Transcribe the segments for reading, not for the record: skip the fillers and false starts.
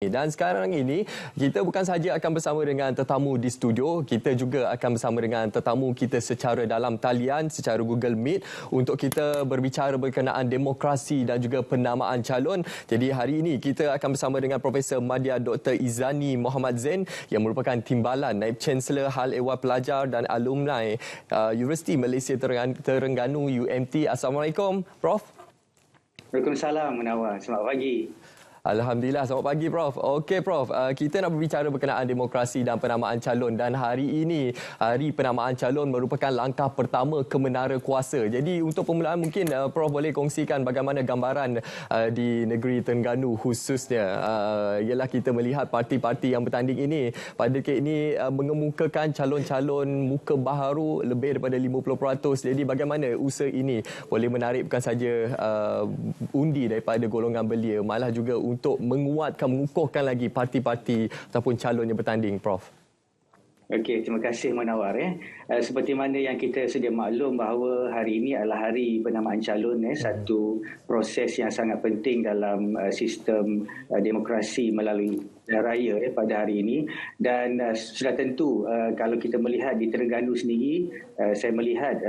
Dan sekarang ini, kita bukan sahaja akan bersama dengan tetamu di studio, kita juga akan bersama dengan tetamu kita secara dalam talian, secara Google Meet untuk kita berbicara berkenaan demokrasi dan juga penamaan calon. Jadi hari ini kita akan bersama dengan Profesor Madya Dr. Izani Mohamed Zain yang merupakan Timbalan Naib Chancellor Hal Ehwal Pelajar dan Alumni Universiti Malaysia Terengganu UMT. Assalamualaikum, Prof. Waalaikumsalam, Munawar. Selamat pagi. Alhamdulillah, selamat pagi Prof. Okey Prof, kita nak berbicara berkenaan demokrasi dan penamaan calon dan hari ini, Hari Penamaan Calon merupakan langkah pertama ke menara kuasa. Jadi untuk permulaan mungkin Prof boleh kongsikan bagaimana gambaran di negeri Terengganu khususnya. Ialah kita melihat parti-parti yang bertanding ini pada detik ini mengemukakan calon-calon muka baharu lebih daripada 50%. Jadi bagaimana usaha ini boleh menarik bukan saja undi daripada golongan belia, malah juga untuk menguatkan, mengukuhkan lagi parti-parti ataupun calon yang bertanding, Prof. Okey, terima kasih Munawar. Seperti mana yang kita sedia maklum bahawa hari ini adalah Hari Penamaan Calon, satu proses yang sangat penting dalam sistem demokrasi melalui raya pada hari ini. Dan sudah tentu kalau kita melihat di Terengganu sendiri, saya melihat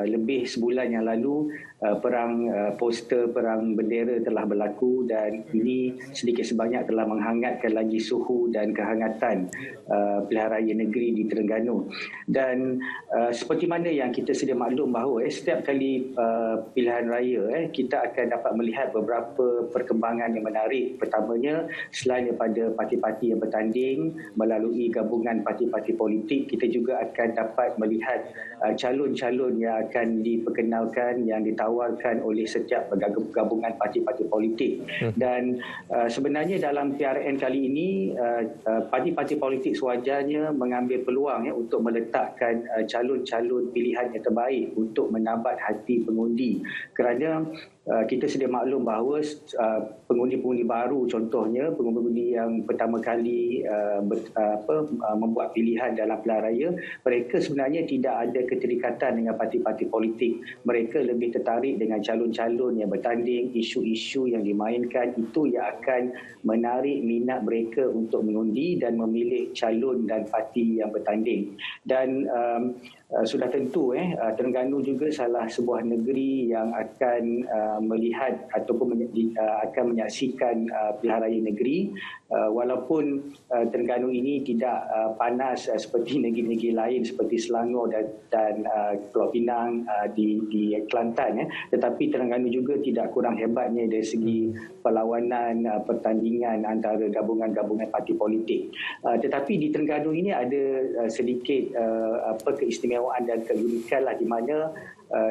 lebih sebulan yang lalu perang poster, perang bendera telah berlaku dan ini sedikit sebanyak telah menghangatkan lagi suhu dan kehangatan pilihan raya negeri di Terengganu. Dan seperti mana yang kita sedia maklum bahawa setiap kali pilihan raya kita akan dapat melihat beberapa perkembangan yang menarik. Pertamanya, selain daripada parti-parti yang bertanding melalui gabungan parti-parti politik, kita juga akan dapat melihat calon-calon yang akan diperkenalkan, yang ditawarkan oleh setiap gabungan parti-parti politik. Dan sebenarnya dalam PRN kali ini, parti-parti politik sewajarnya mengambil peluang untuk meletakkan calon-calon pilihan yang terbaik untuk menabat hati pengundi. Kerana kita sedia maklum bahawa pengundi-pengundi baru, contohnya pengundi yang pertama kali membuat pilihan dalam pilihan raya, mereka sebenarnya tidak ada keterikatan dengan parti-parti politik. Mereka lebih tertarik dengan calon-calon yang bertanding, isu-isu yang dimainkan, itu yang akan menarik minat mereka untuk mengundi dan memilih calon dan parti yang bertanding. Dan sudah tentu Terengganu juga salah sebuah negeri yang akan melihat ataupun akan menyaksikan pilihan raya negeri, walaupun Terengganu ini tidak panas seperti negeri-negeri lain seperti Selangor dan Pulau Pinang di Kelantan, tetapi Terengganu juga tidak kurang hebatnya dari segi perlawanan pertandingan antara gabungan-gabungan parti politik. Tetapi di Terengganu ini ada sedikit keistimewaan dan keunikan di mana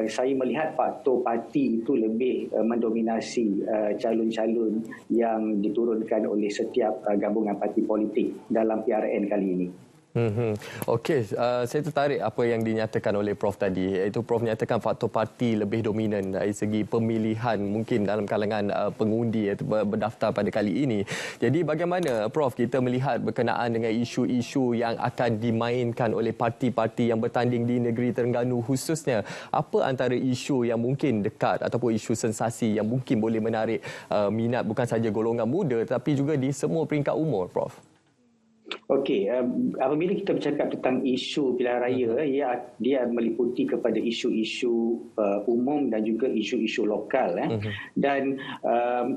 saya melihat faktor parti itu lebih mendominasi calon-calon yang diturunkan oleh setiap gabungan parti politik dalam PRN kali ini. Okey, saya tertarik apa yang dinyatakan oleh Prof tadi, iaitu Prof menyatakan faktor parti lebih dominan dari segi pemilihan mungkin dalam kalangan pengundi atau berdaftar pada kali ini. Jadi bagaimana Prof kita melihat berkenaan dengan isu-isu yang akan dimainkan oleh parti-parti yang bertanding di negeri Terengganu khususnya? Apa antara isu yang mungkin dekat ataupun isu sensasi yang mungkin boleh menarik minat bukan saja golongan muda tapi juga di semua peringkat umur, Prof? Okey, apabila kita bercakap tentang isu pilihan raya, dia meliputi kepada isu-isu umum dan juga isu-isu lokal. Dan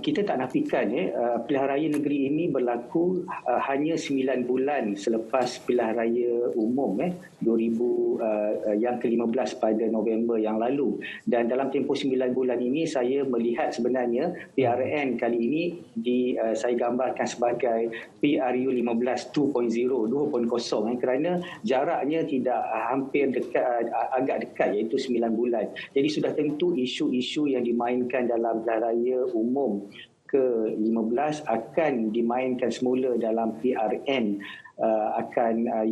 kita tak nafikan pilihan raya negeri ini berlaku hanya 9 bulan selepas pilihan raya umum 2000 yang ke-15 pada November yang lalu. Dan dalam tempoh 9 bulan ini saya melihat sebenarnya PRN kali ini saya gambarkan sebagai PRU 15 2.0 kerana jaraknya tidak hampir dekat, agak dekat, iaitu 9 bulan. Jadi sudah tentu isu-isu yang dimainkan dalam pilihan raya umum ke-15 akan dimainkan semula dalam PRN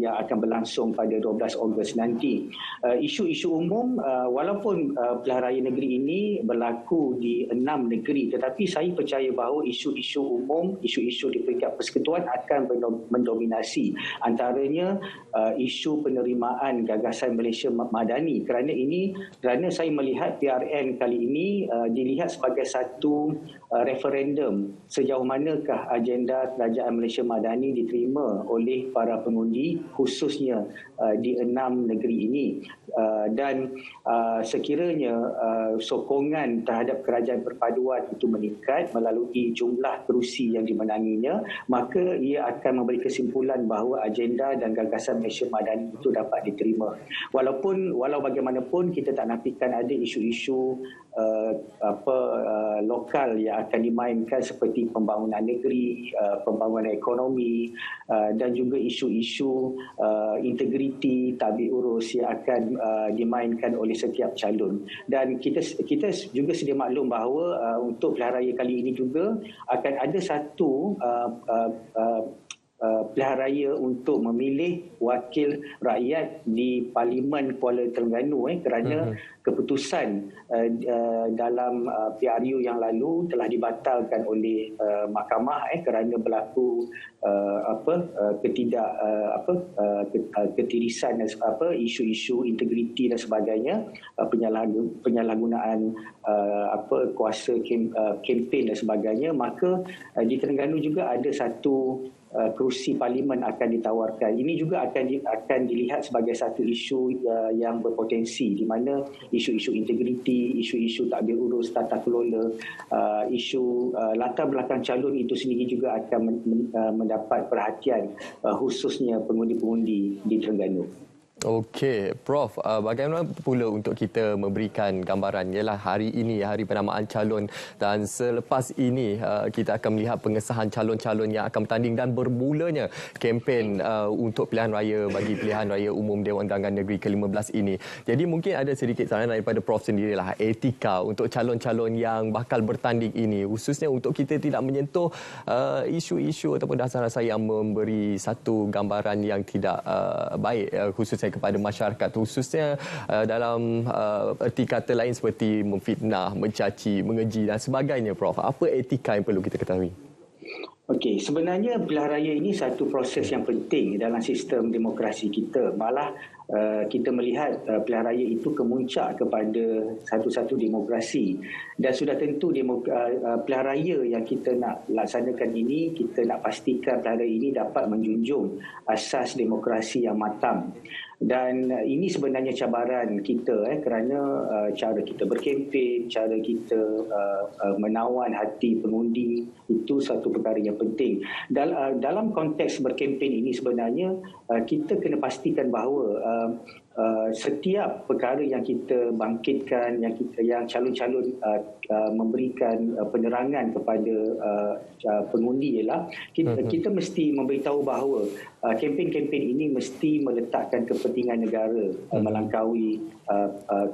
yang akan berlangsung pada 12 Ogos nanti. Isu-isu umum walaupun pilihan raya negeri ini berlaku di 6 negeri, tetapi saya percaya bahawa isu-isu umum, isu-isu di peringkat persekutuan akan mendominasi, antaranya isu penerimaan gagasan Malaysia Madani. Kerana saya melihat PRN kali ini dilihat sebagai satu referendum sejauh manakah agenda Kerajaan Malaysia Madani diterima oleh para pengundi, khususnya di 6 negeri ini. Dan sekiranya sokongan terhadap kerajaan perpaduan itu meningkat melalui jumlah kerusi yang dimenanginya, maka ia akan memberi kesimpulan bahawa agenda dan gagasan Malaysia Madani itu dapat diterima. Walau bagaimanapun kita tak nafikan ada isu-isu lokal yang akan dimainkan seperti pembangunan negeri, pembangunan ekonomi, dan juga isu-isu integriti, tabik urus yang akan dimainkan oleh setiap calon. Dan kita juga sedia maklum bahawa untuk pilihan raya kali ini juga akan ada satu pilihan raya untuk memilih wakil rakyat di Parlimen Kuala Terengganu kerana keputusan dalam PRU yang lalu telah dibatalkan oleh mahkamah kerana berlaku ketirisan dan isu-isu integriti dan sebagainya, penyalahgunaan kuasa kempen dan sebagainya. Maka di Terengganu juga ada satu kerusi parlimen akan ditawarkan. Ini juga akan dilihat sebagai satu isu yang berpotensi, di mana isu-isu integriti, isu-isu takbir urus, tata kelola, isu latar belakang calon itu sendiri juga akan mendapat perhatian, khususnya pengundi-pengundi di Terengganu. Okey, Prof, bagaimana pula untuk kita memberikan gambaran ialah hari ini hari penamaan calon, dan selepas ini kita akan melihat pengesahan calon-calon yang akan bertanding dan bermulanya kempen untuk pilihan raya bagi pilihan raya umum Dewan Undangan Negeri ke-15 ini. Jadi mungkin ada sedikit saran daripada Prof sendirilah, etika untuk calon-calon yang bakal bertanding ini, khususnya untuk kita tidak menyentuh isu-isu ataupun dasar-dasar yang memberi satu gambaran yang tidak baik, khususnya kepada masyarakat, khususnya dalam erti kata lain seperti memfitnah, mencaci, mengeji dan sebagainya. Prof, apa etika yang perlu kita ketahui? Okey, sebenarnya pilihan raya ini satu proses yang penting dalam sistem demokrasi kita. Malah kita melihat pilihan raya itu kemuncak kepada satu-satu demokrasi. Dan sudah tentu pilihan raya yang kita nak laksanakan ini, kita nak pastikan pilihan raya ini dapat menjunjung asas demokrasi yang matang. Dan ini sebenarnya cabaran kita kerana cara kita berkempen, cara kita menawan hati pengundi itu satu perkara yang penting. Dalam konteks berkempen ini sebenarnya kita kena pastikan bahawa setiap perkara yang kita bangkitkan, yang calon-calon memberikan penerangan kepada pengundi ialah kita mesti memberitahu bahawa kempen-kempen ini mesti meletakkan kepentingan negara melangkaui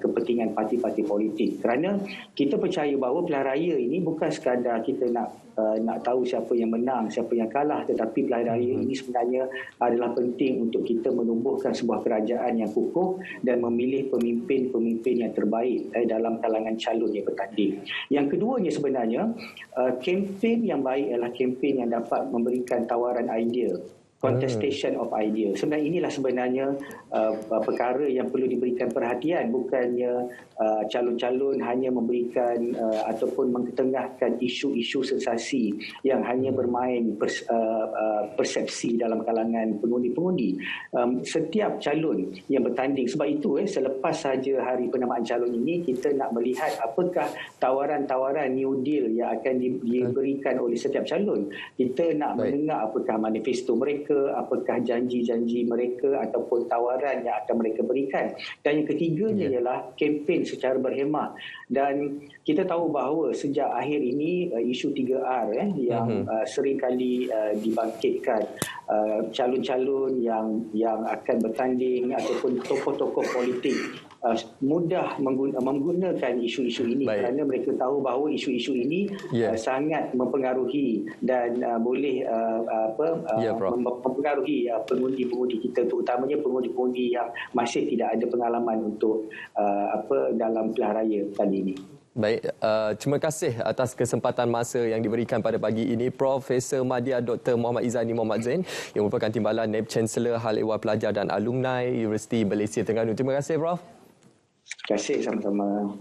kepentingan parti-parti politik. Kerana kita percaya bahawa pilihan raya ini bukan sekadar kita nak tahu siapa yang menang, siapa yang kalah, tetapi pilihan raya ini sebenarnya adalah penting untuk kita menumbuhkan sebuah kerajaan yang kukuh dan memilih pemimpin-pemimpin yang terbaik dalam kalangan calon yang bertanding. Yang keduanya sebenarnya, kempen yang baik adalah kempen yang dapat memberikan tawaran idea, contestation of idea. Sebenarnya inilah sebenarnya perkara yang perlu diberikan perhatian, bukannya calon-calon hanya memberikan ataupun mengetengahkan isu-isu sensasi yang hanya bermain persepsi dalam kalangan pengundi-pengundi. Setiap calon yang bertanding, sebab itu selepas saja hari penamaan calon ini, kita nak melihat apakah tawaran-tawaran New Deal yang akan diberikan oleh setiap calon. Kita nak mendengar apakah manifesto mereka, apakah janji-janji mereka ataupun tawaran yang akan mereka berikan. Dan yang ketiganya ialah kempen secara berhemah. Dan kita tahu bahawa sejak akhir ini isu 3R yang sering kali dibangkitkan, calon-calon yang akan bertanding ataupun tokoh-tokoh politik mudah menggunakan isu-isu ini. Baik. Kerana mereka tahu bahawa isu-isu ini sangat mempengaruhi dan boleh mempengaruhi pengundi-pengundi kita, terutamanya pengundi-pengundi yang masih tidak ada pengalaman untuk dalam pilihan raya kali ini. Baik, terima kasih atas kesempatan masa yang diberikan pada pagi ini Profesor Madya Dr. Muhammad Izzani Muhammad Zain yang merupakan Timbalan Naib Chancellor Hal Ehwal Pelajar dan Alumni Universiti Malaysia Terengganu. Terima kasih Prof. Terima kasih, sama-sama.